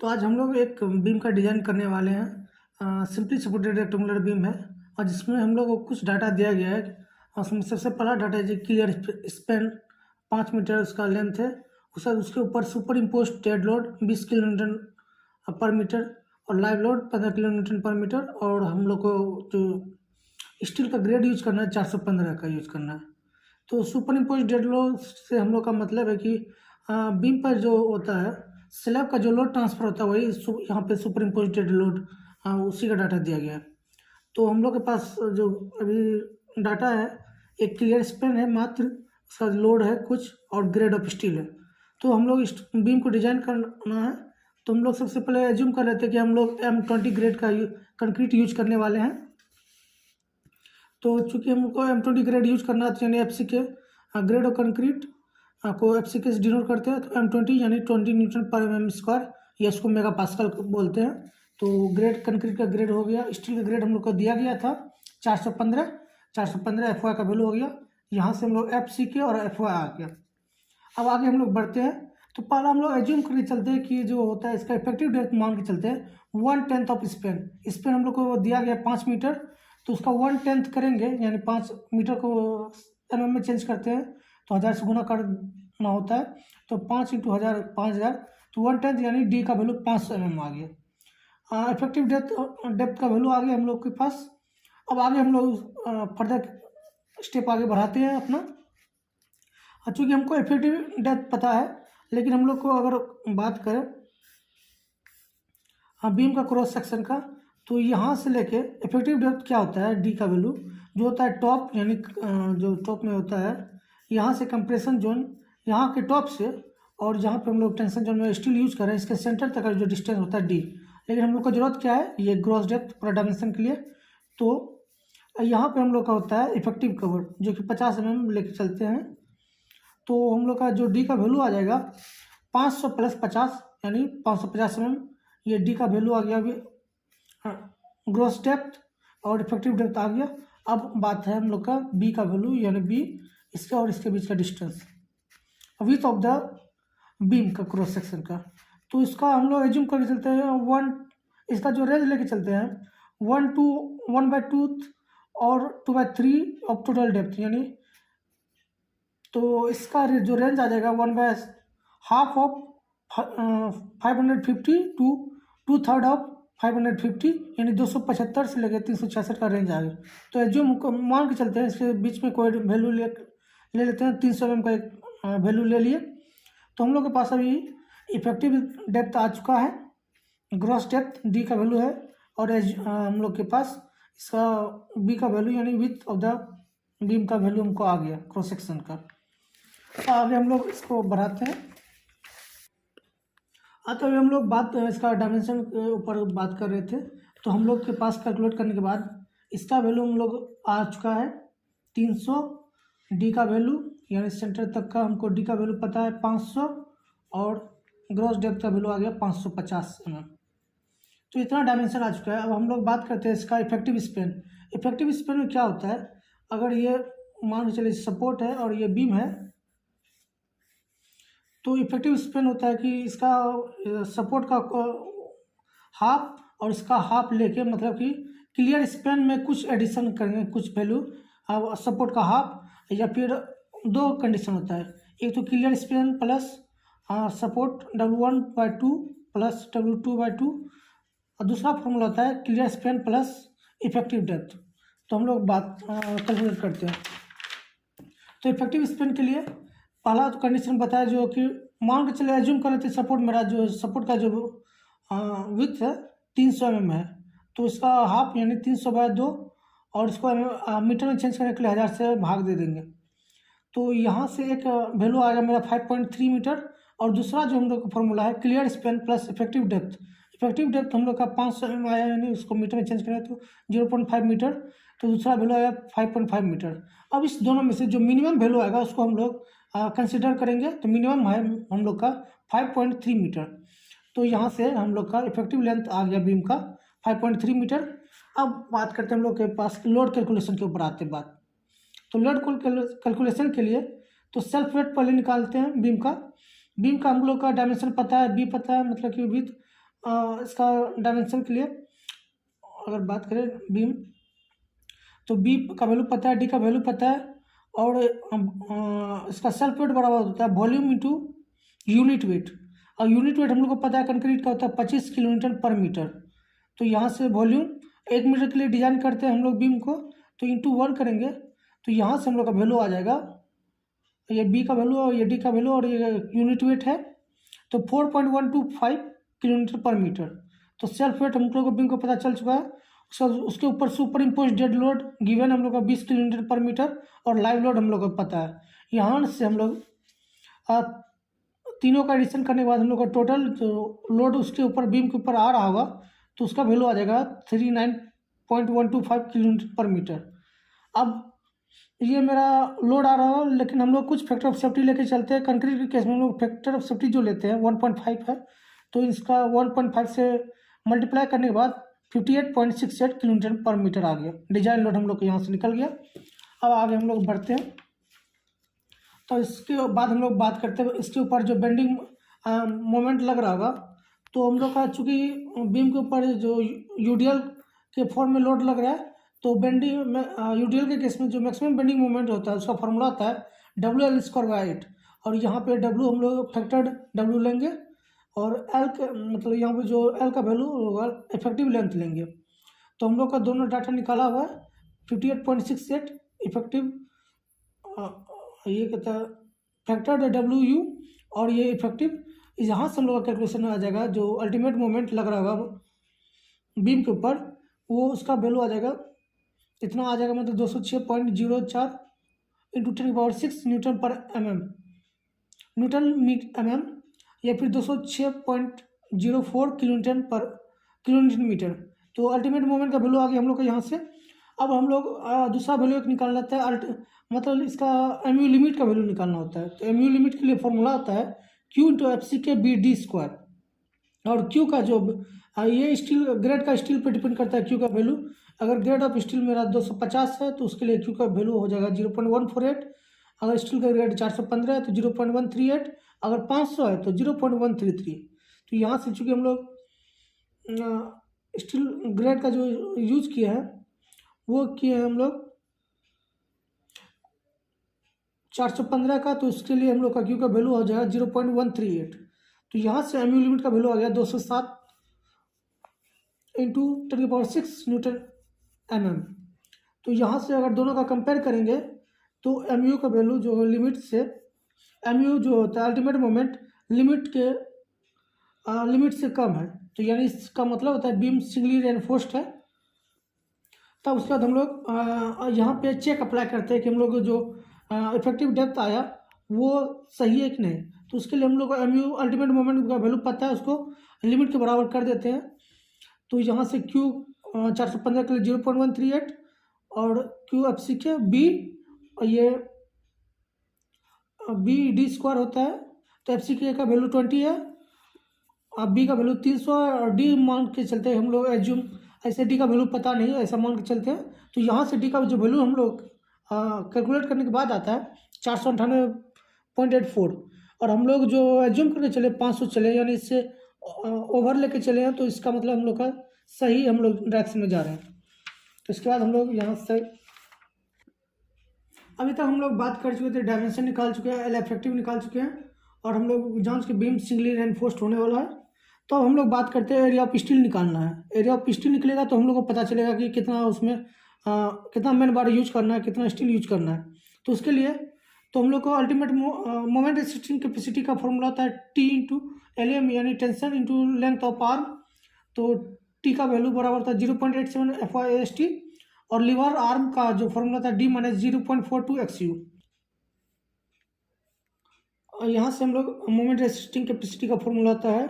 तो आज हम लोग एक बीम का डिज़ाइन करने वाले हैं। सिंपली सपोर्टेड रेक्टेंगुलर बीम है और जिसमें हम लोग को कुछ डाटा दिया गया है। और उसमें सबसे पहला डाटा है जो क्लियर स्पैन 5 मीटर उसका लेंथ है। उसके ऊपर super impose dead load 20 kilo Newton पर मीटर और लाइव लोड 15 किलो न्यूटन पर मीटर। और हम लोग को जो स्टील का ग्रेड यूज करना है 415 का यूज करना है। तो सुपर इम्पोज डेड लोड से हम लोग का मतलब है कि बीम पर जो होता है स्लैब का जो लोड ट्रांसफर होता है वही यहाँ पे सुपर इम्पोजिटेड लोड उसी का डाटा दिया गया है। तो हम लोग के पास जो अभी डाटा है एक क्लियर स्पैन है मात्र, उसका लोड है कुछ और ग्रेड ऑफ स्टील है। तो हम लोग इस बीम को डिजाइन करना है तो हम लोग सबसे पहले एज्यूम कर लेते हैं कि हम लोग M20 ग्रेड का कंक्रीट यूज करने वाले हैं। तो चूँकि हमको M20 ग्रेड यूज करना है यानी FC के ग्रेड ऑफ कंक्रीट को FC के डिनोट करते हैं। तो M20 यानी 20 न्यूटन पर mm², या इसको मेगा पास्कल बोलते हैं। तो ग्रेड कंक्रीट का ग्रेड हो गया। स्टील का ग्रेड हम लोग को दिया गया था 415 FY का वैल्यू हो गया। यहाँ से हम लोग FC और FY आ गया। अब आगे हम लोग बढ़ते हैं। तो पहला हम लोग एज्यूम करके चलते हैं कि जो होता है इसका इफेक्टिव डेप्थ मान के चलते हैं 1/10 ऑफ स्पेन हम लोग को दिया गया 5 मीटर। तो उसका 1/10 करेंगे यानी 5 मीटर को mm में चेंज करते हैं तो 1000 से गुना करना होता है। तो 5 × 1000 5000, तो 1/10 यानी डी का वैल्यू 500 mm आ गया। इफेक्टिव डेप्थ का वैल्यू आ गया हम लोग के पास। अब आगे हम लोग फर्दर स्टेप आगे बढ़ाते हैं अपना। चूँकि हमको इफेक्टिव डेप्थ पता है लेकिन हम लोग को अगर बात करें बीम का क्रॉस सेक्शन का, तो यहाँ से लेके इफेक्टिव डेप्थ क्या होता है डी का वैल्यू जो होता है टॉप यानी जो टॉप में होता है यहाँ से कंप्रेशन जोन यहाँ के टॉप से और जहाँ पे हम लोग टेंशन जोन में स्टील यूज कर रहे हैं इसके सेंटर तक का जो डिस्टेंस होता है डी। लेकिन हम लोग को जरूरत क्या है ये ग्रॉस डेप्थ पूरा डायमेंशन के लिए। तो यहाँ पे हम लोग का होता है इफेक्टिव कवर जो कि 50 mm लेके चलते हैं। तो हम लोग का जो डी का वैल्यू आ जाएगा 500 + 50 यानी 550 mm। ये डी का वैल्यू आ गया अभी ग्रॉस डेप्थ और इफेक्टिव डेप्थ आ गया। अब बात है हम लोग का बी का वैल्यू यानी बी इसका और इसके बीच का distance width of the beam का क्रॉस सेक्शन का। तो इसका हम लोग एज्यूम करके चलते हैं 1, इसका जो रेंज लेके चलते हैं 1/2 और 2/3 ऑफ टोटल डेप्थ यानी। तो इसका जो रेंज आ जाएगा 1/2 ऑफ 550 टू 2/3 ऑफ 550 यानी 275 से लेकर 366 का रेंज आ गया। तो एज्यूम मान के चलते हैं इसके बीच में कोई वैल्यू ले लेते हैं 300 mm का एक वैल्यू ले लिए। तो हम लोग के पास अभी इफेक्टिव डेप्थ आ चुका है, ग्रॉस डेप्थ डी का वैल्यू है और हम लोग के पास इसका बी का वैल्यू यानी विथ ऑफ द बीम का वैल्यू हमको आ गया क्रॉस सेक्शन का। तो आगे हम लोग इसको बढ़ाते हैं। तो अभी हम लोग बात इसका डायमेंशन के ऊपर बात कर रहे थे। तो हम लोग के पास कैलकुलेट करने के बाद इसका वैल्यू हम लोग आ चुका है 300। डी का वैल्यू यानी सेंटर तक का हमको डी का वैल्यू पता है 500 और ग्रॉस डेप्थ का वैल्यू आ गया 550 mm। तो इतना डायमेंशन आ चुका है। अब हम लोग बात करते हैं इसका इफेक्टिव स्पेन। इफेक्टिव स्पेन में क्या होता है, अगर ये मान के चलिए सपोर्ट है और ये बीम है तो इफेक्टिव स्पेन होता है कि इसका सपोर्ट का हाफ और इसका हाफ लेके मतलब कि क्लियर स्पेन में कुछ एडिशन करेंगे कुछ वैल्यू सपोर्ट का हाफ, या फिर दो कंडीशन होता है। एक तो clear Spain plus support W1/2 plus W2/2 और दूसरा फॉर्मूला होता है clear Spain plus effective depth. तो हम लोग बात कैलकुलेट करते हैं। तो इफेक्टिव स्पेन के लिए पहला तो कंडीशन बताया जो कि मान के चले एज्यूम कर लेते सपोर्ट मेरा जो सपोर्ट का जो विथ है 300 mm है। तो इसका हाफ यानी 300/2 और इसको मीटर में चेंज करने के लिए 1000 से भाग दे देंगे। तो यहाँ से एक वैल्यू आएगा मेरा 5.3 मीटर और दूसरा जो हम लोग का फॉर्मूला है clear Spain plus effective depth. Effective depth हम लोग का 500 mm आया यानी उसको मीटर में चेंज करें तो 0.5 मीटर। तो दूसरा वैल्यू आया 5.5 मीटर। अब इस दोनों में से जो मिनिमम वैल्यू आएगा उसको हम लोग कंसिडर करेंगे। तो मिनिमम है हम लोग का 5.3 मीटर। तो यहाँ से हम लोग का इफेक्टिव लेंथ आ गया बीम का 5.3 मीटर। अब बात करते हैं हम लोग के पास लोड कैलकुलेशन के ऊपर आते बात। तो लोड कैलकुलेशन के लिए तो सेल्फ वेट पहले निकालते हैं बीम का। बीम का हम लोग का डायमेंशन पता है, बी पता है मतलब कि विथ इसका डायमेंशन के लिए अगर बात करें बीम, तो बी का वैल्यू पता है, डी का वैल्यू पता है, और इसका सेल्फ वेट बराबर होता है वॉल्यूम इंटू यूनिट वेट। और यूनिट वेट हम लोग को पता है कंक्रीट का होता है 25 किलोमीटर पर मीटर। तो यहाँ से वॉल्यूम 1 मीटर के लिए डिजाइन करते हैं हम लोग बीम को, तो इंटू 1 करेंगे, तो यहाँ से हम लोग का वैल्यू आ जाएगा, ये बी का वैल्यू और ये डी का वैल्यू और ये यूनिट वेट है, तो 4.125 किलोमीटर पर मीटर। तो सेल्फ वेट हम लोग को बीम को पता चल चुका है। उसके ऊपर super impose dead load given हम लोग का 20 किलोमीटर पर मीटर, और लाइव लोड हम लोग को पता है। यहाँ से हम लोग तीनों का एडिशन करने के बाद हम लोग का टोटल जो लोड उसके ऊपर बीम के ऊपर आ रहा होगा, तो उसका वैल्यू आ जाएगा 39.125 किलोमीटर पर मीटर। अब ये मेरा लोड आ रहा है, लेकिन हम लोग कुछ फैक्टर ऑफ सेफ्टी लेके चलते हैं। कंक्रीट के केस में हम लोग फैक्टर ऑफ सेफ्टी जो लेते हैं 1.5 है, तो इसका 1.5 से मल्टीप्लाई करने के बाद 58.68 किलोमीटर पर मीटर आ गया। डिजाइन लोड हम लोग को यहाँ से निकल गया। अब आगे हम लोग बढ़ते हैं, तो इसके बाद हम लोग बात करते हैं इसके ऊपर जो बेंडिंग मोमेंट लग रहा होगा। तो हम लोग का चूँकि बीम के ऊपर जो यूडीएल के फॉर्म में लोड लग रहा है, तो बेंडिंग में यूडीएल के केस में जो मैक्सिमम बेंडिंग मोमेंट होता है उसका फॉर्मूला होता है WL²/8, और यहाँ पे W हम लोग फैक्टर्ड W लेंगे, और L के मतलब यहाँ पे जो L का वैल्यू होगा इफेक्टिव लेंथ लेंगे। तो हम लोग का दोनों डाटा निकाला हुआ है, 58.68 इफेक्टिव, ये कहता है फैक्टर्ड WU, और ये इफेक्टिव। यहाँ से हम लोग का कैलकुलेशन आ जाएगा जो अल्टीमेट मोमेंट लग रहा होगा बीम के ऊपर, वो उसका वैल्यू आ जाएगा, इतना आ जाएगा, मतलब 206.04 इंटू 10⁻6 न्यूटन पर mm, या फिर 206.04 किलोमीटर मीटर। तो अल्टीमेट मोमेंट का वैल्यू आ गया हम लोग का यहाँ से। अब हम लोग दूसरा वैल्यू एक निकालना होता है, मतलब इसका MU लिमिट का वैल्यू निकालना होता है। तो MU लिमिट के लिए फॉर्मूला होता है Q इंटू FC के BD², और Q का जो ये स्टील ग्रेड का स्टील पे डिपेंड करता है Q का वैल्यू। अगर ग्रेड ऑफ स्टील मेरा 250 है, तो उसके लिए Q का वैल्यू हो जाएगा 0.148। अगर स्टील का ग्रेड 415 है तो 0.138, अगर 500 है तो 0.133। तो यहाँ से चूँकि हम लोग स्टील ग्रेड का जो यूज किया है वो किए हैं हम लोग 415 का, तो उसके लिए हम लोग का Q का वैल्यू हो जाएगा 0.138। तो यहाँ से MU लिमिट का वैल्यू आ गया 207 इंटू 10⁻6 न्यूटन mm। तो यहाँ से अगर दोनों का कंपेयर करेंगे, तो MU का वैल्यू जो लिमिट से, MU जो होता है अल्टीमेट मोमेंट लिमिट से कम है, तो यानी इसका मतलब होता है बीम सिंगली रेनफोर्स्ड है। तब उसके बाद हम लोग यहाँ पे चेक अप्लाई करते हैं कि हम लोग जो इफेक्टिव डेप्थ आया वो सही है कि नहीं। तो उसके लिए हम लोग को MU अल्टीमेट मोमेंट का वैल्यू पता है, उसको लिमिट के बराबर कर देते हैं। तो यहाँ से Q 415 के लिए 0.138, और QFC के B, और ये BD² होता है। तो FC का वैल्यू 20 है, अब B का वैल्यू 300 है, और D मान के चलते हैं हम लोग एज्यूम, ऐसे D का वैल्यू पता नहीं है, ऐसा मान के चलते हैं। तो यहाँ से D का जो वैल्यू हम लोग कैलकुलेट करने के बाद आता है 498.84, और हम लोग जो एज्यूम करके चले 500 चले, यानी इससे ओवर लेके चले हैं, तो इसका मतलब हम लोग का सही हम लोग डायरेक्शन में जा रहे हैं। तो इसके बाद हम लोग यहाँ से अभी तक हम लोग बात कर चुके थे, डायमेंशन निकाल चुके हैं, L इफेक्टिव निकाल चुके हैं, और हम लोग जान के बीम सिंगली रेनफोर्स्ड होने वाला है। तो अब हम लोग बात करते हैं एरिया ऑफ स्टील निकालना है। एरिया ऑफ स्टील निकलेगा तो हम लोग को पता चलेगा कि कितना उसमें कितना मैन बार यूज करना है, कितना स्टील यूज करना है। तो उसके लिए तो हम लोग को अल्टीमेट मोमेंट रेसिस्टिंग कैपेसिटी का फॉर्मूला होता है T इंटू LM, यानी tension into length of arm. तो T का वैल्यू बराबर था 0.87 FYAST, और लीवर आर्म का जो फॉर्मूला था D माइनस 0.42 XU। और यहाँ से हम लोग मोमेंट रेसिस्टिंग कैपेसिटी का फॉर्मूला होता है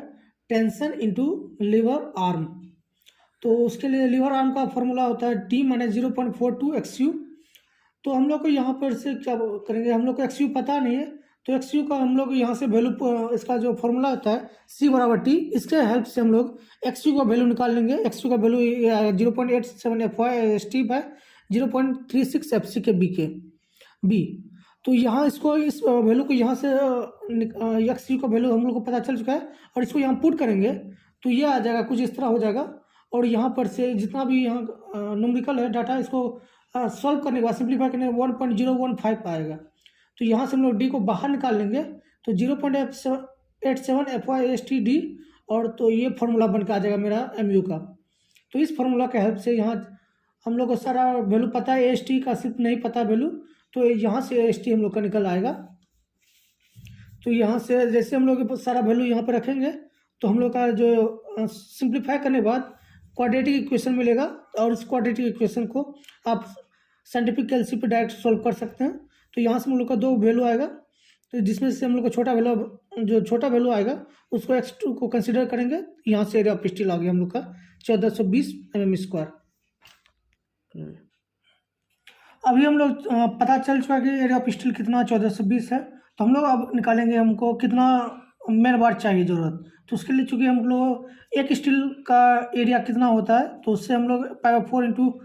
टेंशन इंटू लीवर आर्म। तो उसके लिए लीवर आर्म का फॉर्मूला होता है D माइनस 0.42 XU। तो हम लोग को यहाँ पर से क्या करेंगे, हम लोग को XU पता नहीं है, तो XU का हम लोग यहाँ से वैल्यू, इसका जो फॉर्मूला होता है C बराबर T, इसके हेल्प से हम लोग XU का वैल्यू निकाल लेंगे। XU का वैल्यू 0.87 FYST बाय 0.36 FC के B। तो यहाँ इसको इस वैल्यू को यहाँ से XU का वैल्यू हम लोग को पता चल चुका है, और इसको यहाँ पुट करेंगे तो ये आ जाएगा, कुछ इस तरह हो जाएगा। और यहाँ पर से जितना भी यहाँ न्यूमेरिकल है डाटा, इसको सॉल्व करने के बाद सिंप्लीफाई करने 1.015 आएगा। तो यहाँ से हम लोग डी को बाहर निकाल लेंगे, तो 0.87 FYSTD, और तो ये फार्मूला बन के आ जाएगा मेरा MU का। तो इस फार्मूला के हेल्प से यहाँ हम लोग को सारा वैल्यू पता है, AST का सिर्फ नहीं पता वैल्यू, तो यहाँ से AST हम लोग का निकल आएगा। तो यहाँ से जैसे हम लोग सारा वैल्यू यहाँ पर रखेंगे, तो हम लोग का जो सिंप्लीफाई करने के बाद क्वाड्रेटिक इक्वेशन मिलेगा, और इस क्वाड्रेटिक इक्वेशन को आप साइंटिफिक कैलसी पे डायरेक्ट सॉल्व कर सकते हैं। तो यहाँ से हम लोग का दो वैल्यू आएगा, तो जिसमें से हम लोग का जो छोटा वैल्यू आएगा उसको x2 को कंसीडर करेंगे। यहाँ से एरिया ऑफ स्टील आ गया हम लोग का 1420 mm²। अभी हम लोग पता चल चुका कि एरिया ऑफ स्टील कितना 1420 है। तो हम लोग अब निकालेंगे हमको कितना मेन बार चाहिए ज़रूरत। तो उसके लिए चूँकि हम लोग एक स्टील का एरिया कितना होता है, तो उससे हम लोग π/4 इंटू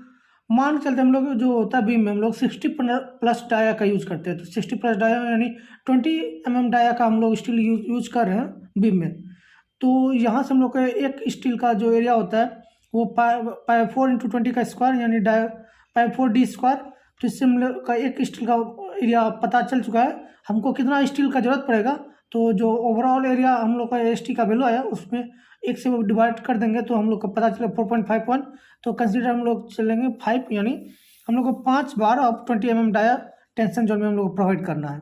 मान के चलते हम लोग जो होता है बीम में हम लोग 60+ डाया का यूज़ करते हैं। तो 60+ डाया यानी 20 mm डाया का हम लोग स्टील यूज कर रहे हैं बीम में। तो यहाँ से हम लोग का एक स्टील का जो एरिया होता है वो π/4 इंटू 20 का स्क्वायर यानी π/4d²। तो इससे हम लोग का एक स्टील का एरिया पता चल चुका है। हमको कितना स्टील का ज़रूरत पड़ेगा, तो जो ओवरऑल एरिया हम लोग का AST का वैल्यू आया उसमें एक से डिवाइड कर देंगे, तो हम लोग को पता चलेगा 4.51। तो कंसीडर हम लोग चलेंगे 5, यानी हम लोग को 5 bar of 20 mm dia tension zone में हम लोग को प्रोवाइड करना है।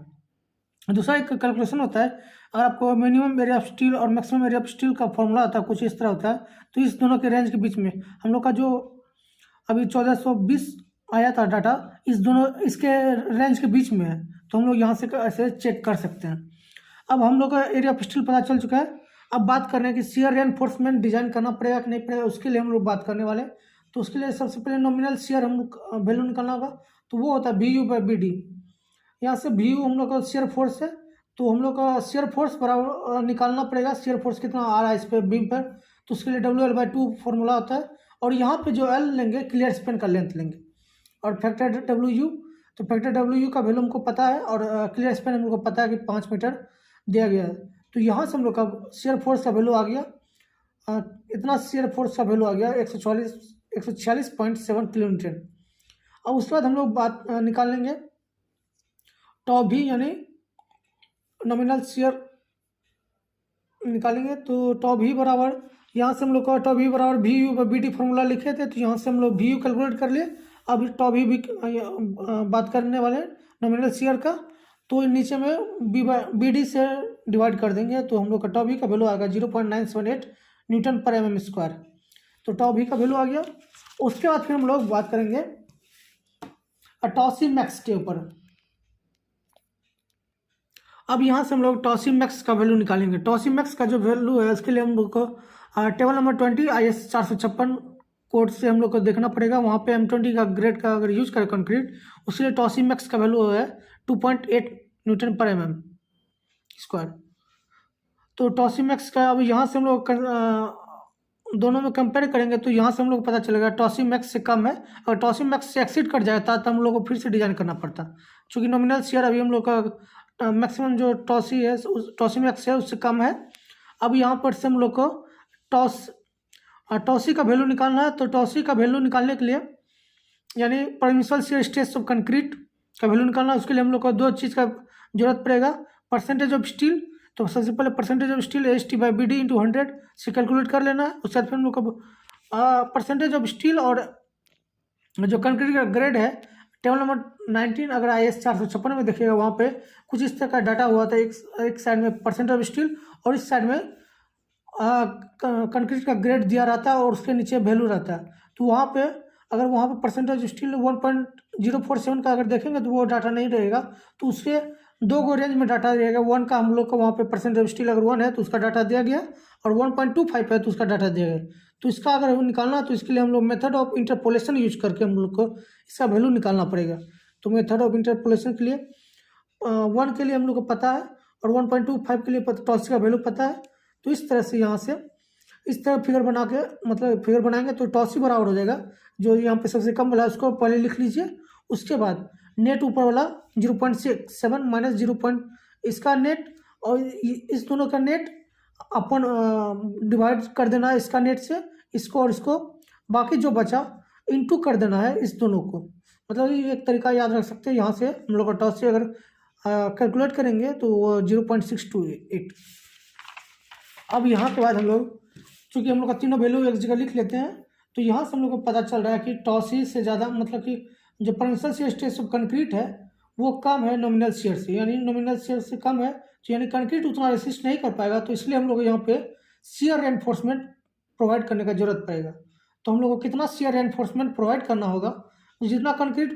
दूसरा एक कैलकुलेशन होता है, अगर आपको मिनिमम एरिया ऑफ स्टील और मैक्सिमम एरिया ऑफ स्टील का फॉर्मूला होता है कुछ इस तरह होता है। तो इस दोनों के रेंज के बीच में हम लोग का जो अभी 1420 आया था डाटा, इस दोनों इसके रेंज के बीच में है। तो हम लोग यहाँ से ऐसे चेक कर सकते हैं। अब हम लोग का एरिया ऑफ स्टील पता चल चुका है। अब बात करने हैं कि शियर रेनफोर्समेंट डिजाइन करना पड़ेगा कि नहीं पड़ेगा, उसके लिए हम लोग बात करने वाले। तो उसके लिए सबसे पहले नॉमिनल शियर हम लोग वैल्यू निकालना होगा, तो वो होता है VU/BD। यहाँ से VU हम लोग का शियर फोर्स है, तो हम लोग का शियर फोर्स बराबर निकालना पड़ेगा। शियर फोर्स कितना आ रहा है इस पर बीम पर, तो उसके लिए WL/2 फॉर्मूला होता है। और यहाँ पे जो L लेंगे क्लियर स्पेन का लेंथ लेंगे, और फैक्टर WU, तो फैक्टर WU का वैल्यू हमको पता है, और क्लियर स्पेन हम लोग को पता है कि 5 मीटर दिया गया है। तो यहाँ से हम लोग का शेयर फोर्स का वैल्यू आ गया, इतना शेयर फोर्स का वैल्यू आ गया 146.7 kN। अब उसके बाद हम लोग बात निकाल लेंगे टॉप भी, यानी नॉमिनल शेयर निकालेंगे। तो टॉप भी बराबर, यहाँ से हम लोग का टॉप भी बराबर VU/BD फॉर्मूला लिखे थे, तो यहाँ से हम लोग VU कैलकुलेट कर लिए। अब टॉप भी बात करने वाले नॉमिनल शेयर का, तो नीचे में BD से डिवाइड कर देंगे, तो हम लोग का टॉप भी का वैल्यू आएगा 0.978 Nm/mm²। तो टॉप भी का वैल्यू आ गया। उसके बाद फिर हम लोग बात करेंगे टॉसी मैक्स के ऊपर। अब यहाँ से हम लोग टॉसी मैक्स का वैल्यू निकालेंगे। टॉसी मैक्स का जो वैल्यू है उसके लिए हम लोग को टेबल नंबर 20 IS 456 कोड से हम लोग को देखना पड़ेगा। वहाँ पे M20 का ग्रेड का अगर यूज करें कंक्रीट, उसके लिए टॉसी मैक्स का वैल्यू है 2.8 Nm/mm²। तो टॉसी मैक्स का अब यहाँ से हम लोग दोनों में कंपेयर करेंगे, तो यहाँ से हम लोग पता चलेगा टॉसी मैक्स से कम है। अगर टॉसी मैक्स से एक्सीड कर जाता तो हम लोग को फिर से डिजाइन करना पड़ता, क्योंकि नॉमिनल शेयर अभी हम लोग का मैक्सिमम जो टॉसी है टॉसी मैक्स है उससे कम है। अब यहाँ पर से हम लोग को टॉसी का वैल्यू निकालना है। तो टॉसी का वैल्यू निकालने के लिए यानी permissible shear stress of concrete का वैल्यू निकालना है। उसके लिए हम लोग को दो चीज़ का जरूरत पड़ेगा, परसेंटेज ऑफ स्टील। तो सबसे पहले परसेंटेज ऑफ स्टील AST/BD × 100 से कैलकुलेट कर लेना है। उसके बाद फिर हम लोग को परसेंटेज ऑफ स्टील और जो कंक्रीट का ग्रेड है टेबल नंबर 19 अगर IS 456 में देखिएगा, वहाँ पे कुछ इस तरह का डाटा हुआ था। एक साइड में परसेंटेज ऑफ स्टील और इस साइड में कंक्रीट का ग्रेड दिया रहता है और उसके नीचे वैल्यू रहता है। तो वहाँ पे अगर वहाँ पे परसेंटेज स्टील 1.047 का अगर देखेंगे तो वो डाटा नहीं रहेगा। तो उसके दो गो रेंज में डाटा रहेगा। 1 का हम लोग का वहाँ पे परसेंटेज स्टील अगर 1 है तो उसका डाटा दिया गया, और 1.25 है तो उसका डाटा दिया गया। तो इसका अगर निकालना तो इसके लिए हम लोग मेथड ऑफ इंटरपोलेशन यूज करके हम लोग को इसका वैल्यू निकालना पड़ेगा। तो मेथड ऑफ इंटरपोलेशन के लिए 1 के लिए हम लोग को पता है और 1.25 के लिए टॉसी का वैल्यू पता है। तो इस तरह से यहाँ से इस तरह फिगर बना के मतलब फिगर बनाएंगे तो टॉसी बराबर हो जाएगा। जो यहाँ पे सबसे कम वाला है उसको पहले लिख लीजिए। उसके बाद नेट ऊपर वाला 0.67 माइनस 0. इसका नेट और इस दोनों का नेट अपन डिवाइड कर देना है इसका नेट से, इसको और इसको, बाकी जो बचा इनटू कर देना है इस दोनों को। मतलब ये एक तरीका याद रख सकते हैं। यहाँ से हम लोग का टॉस से अगर कैलकुलेट करेंगे तो वो 0.628। अब यहाँ के बाद हम लोग, चूँकि हम लोग का तीनों वैल्यू एक जगह लिख लेते हैं, तो यहाँ से हम लोग को पता चल रहा है कि टॉसी से ज़्यादा, मतलब कि जो potential shear stress of concrete है वो कम है नॉमिनल शियर से, यानी नॉमिनल शियर से कम है, तो यानी कंक्रीट उतना रेसिस्ट नहीं कर पाएगा। तो इसलिए हम लोग यहाँ पे शियर रेनफोर्समेंट प्रोवाइड करने का जरूरत पड़ेगा। तो हम लोग को कितना शियर रेनफोर्समेंट प्रोवाइड करना होगा, जितना कंक्रीट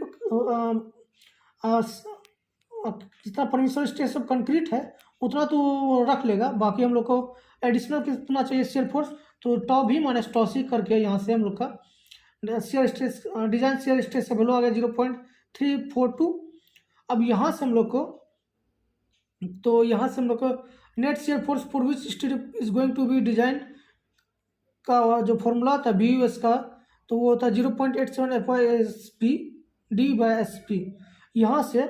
जितना पोटेंशियल स्ट्रेस ऑफ कंक्रीट है उतना तो रख लेगा, बाकी हम लोग को एडिशनल कितना चाहिए शियर फोर्स, तो टॉ भी माइनस टॉ सी करके यहाँ से हम लोग का shear stress, design shear stress का वैल्यू आ गया 0.342। अब यहाँ से हम लोग को, तो यहाँ से हम लोग को net shear force for which steel is going to be design का जो फॉर्मूला था बी यू एस का, तो वो होता है 0.87 F Y S P D by S P. यहाँ से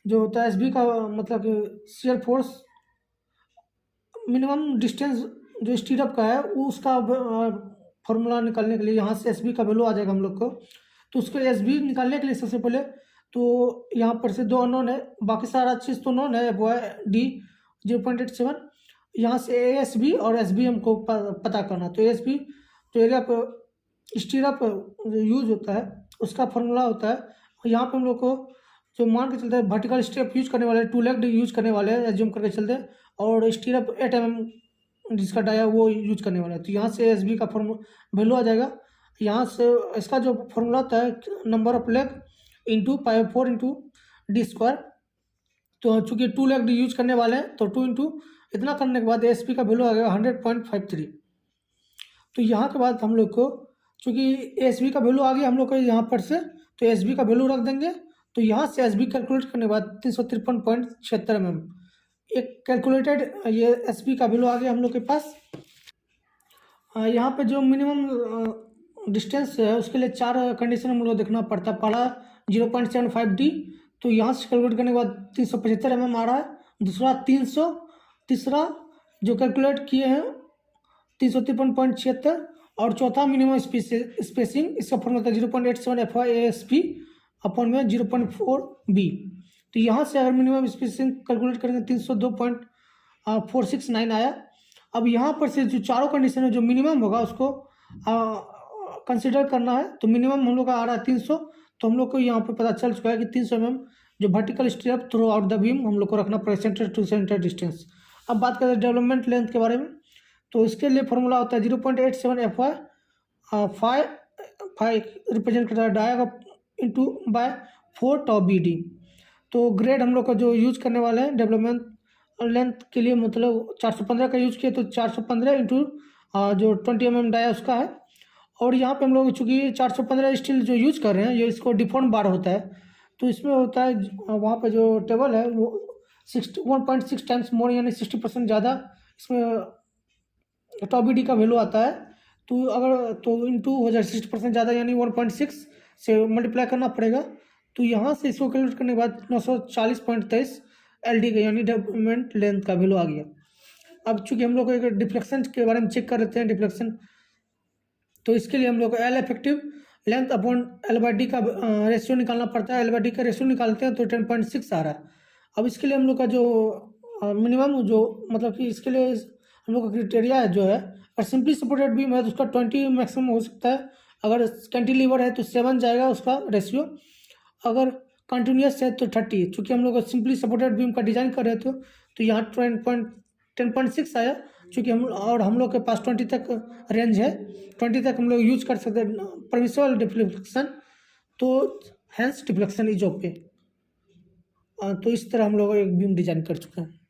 जो होता है एस बी का, मतलब कि शियर फोर्स मिनिमम डिस्टेंस जो स्टीरअप का है वो उसका फॉर्मूला निकालने के लिए यहाँ से एस बी का वैल्यू आ जाएगा हम लोग को। तो उसको एस बी निकालने के लिए सबसे पहले तो यहाँ पर से दो अननोन है, बाकी सारा चीज़ तो नोन है, वो है डी 0.87, यहाँ से ए एस बी और एस बी हमको पता करना। तो एस बी तो एरिया पर स्टीरअप यूज होता है उसका फॉर्मूला होता है। यहाँ पे हम लोग को जो मान के चलते हैं वर्टिकल स्टेप यूज करने वाले, टू लेग यूज करने वाले एज्यूम करके चलते हैं, और स्टीरअप 8 mm जिसका डाया वो यूज करने वाला है। तो यहाँ से एस बी का वैल्यू आ जाएगा। यहाँ से इसका जो फॉर्मूला होता है number of leg into pi 4 into D square. तो चूँकि 2 लेग यूज करने वाले हैं तो 2 इंटू इतना करने के बाद एस पी का वैल्यू आ गया 100.53। तो यहाँ के बाद हम लोग को चूँकि एस बी का वैल्यू आ गया हम लोग को यहाँ पर से, तो एस बी का वैल्यू रख देंगे। तो यहाँ से एस बी कैलकुलेट करने के बाद 353.76 mm एक कैलकुलेटेड ये एस बी का वैल्यू आ गया हम लोग के पास। यहाँ पे जो मिनिमम डिस्टेंस है उसके लिए 4 कंडीशन हम लोग देखना पड़ता है। पहला 0.75 डी, तो यहाँ से कैलकुलेट करने के बाद 375 mm आ रहा है। दूसरा 300, तीसरा जो कैलकुलेट किए हैं 353.76, और चौथा मिनिमम स्पेसिंग, इसका फॉर्मूला था 0.87 F Y S P upon में 0.4 बी। तो यहाँ से अगर मिनिमम स्पेसिंग कैलकुलेट करेंगे 302.469 आया। अब यहाँ पर से जो चारों कंडीशन है जो मिनिमम होगा उसको कंसिडर करना है। तो मिनिमम हम लोग का आ रहा है 300, तो हम लोग को यहाँ पर पता चल चुका है कि 300 mm जो vertical stirrup throughout the beam हम लोग को रखना पड़ेगा सेंटर टू सेंटर डिस्टेंस। अब बात करें डेवलपमेंट लेंथ के बारे में, तो इसके लिए फॉर्मूला होता है 0.87 एफ वाई फाइव रिप्रेजेंट करता है डाया इंटू बाय 4 टॉ बी डी। तो ग्रेड हम लोग का जो यूज करने वाले हैं डेवलपमेंट लेंथ के लिए, मतलब 415 का यूज किया तो 415 इंटू जो 20 mm डाया उसका है। और यहाँ पे हम लोग चूँकि 415 स्टील जो यूज कर रहे हैं ये इसको डिफॉर्म बार होता है, तो इसमें होता है वहाँ पे जो टेबल है वो 1.6 टाइम्स मोर यानी 60% ज़्यादा इसमें टॉ बी डी का वैल्यू आता है। तो अगर तो इंटू हो जाए 60% ज़्यादा यानी 1.6 से मल्टीप्लाई करना पड़ेगा। तो यहाँ से इसको कैलकुलेट करने के बाद 940.23 LD का यानी डेवलपमेंट लेंथ का वैल्यू आ गया। अब चूँकि हम लोग को एक डिफ्लेक्शन के बारे में चेक कर लेते हैं डिफ्लेक्शन, तो इसके लिए हम लोग को L effective length upon L by D का रेशियो निकालना पड़ता है। एल बाई डी का रेशियो निकालते हैं तो 10.6 आ रहा है। अब इसके लिए हम लोग का जो मिनिमम जो मतलब कि इसके लिए हम लोग का क्राइटेरिया है जो है, अगर सिंपली सपोर्टेड बीम है तो उसका 20 मैक्सिमम हो सकता है, अगर कैंटिलीवर है तो 7 जाएगा उसका रेशियो, अगर कंटिन्यूस है तो 30। चूँकि हम लोग सिंपली सपोर्टेड बीम का डिज़ाइन कर रहे थे तो यहाँ 10.6 आया। चूँकि हम लोग के पास 20 तक रेंज है, 20 तक हम लोग यूज कर सकते हैं परमिसिबल डिफ्लेक्शन, तो हैंस डिफ्लेक्शन इज ओके। तो इस तरह हम लोग एक बीम डिज़ाइन कर चुके हैं।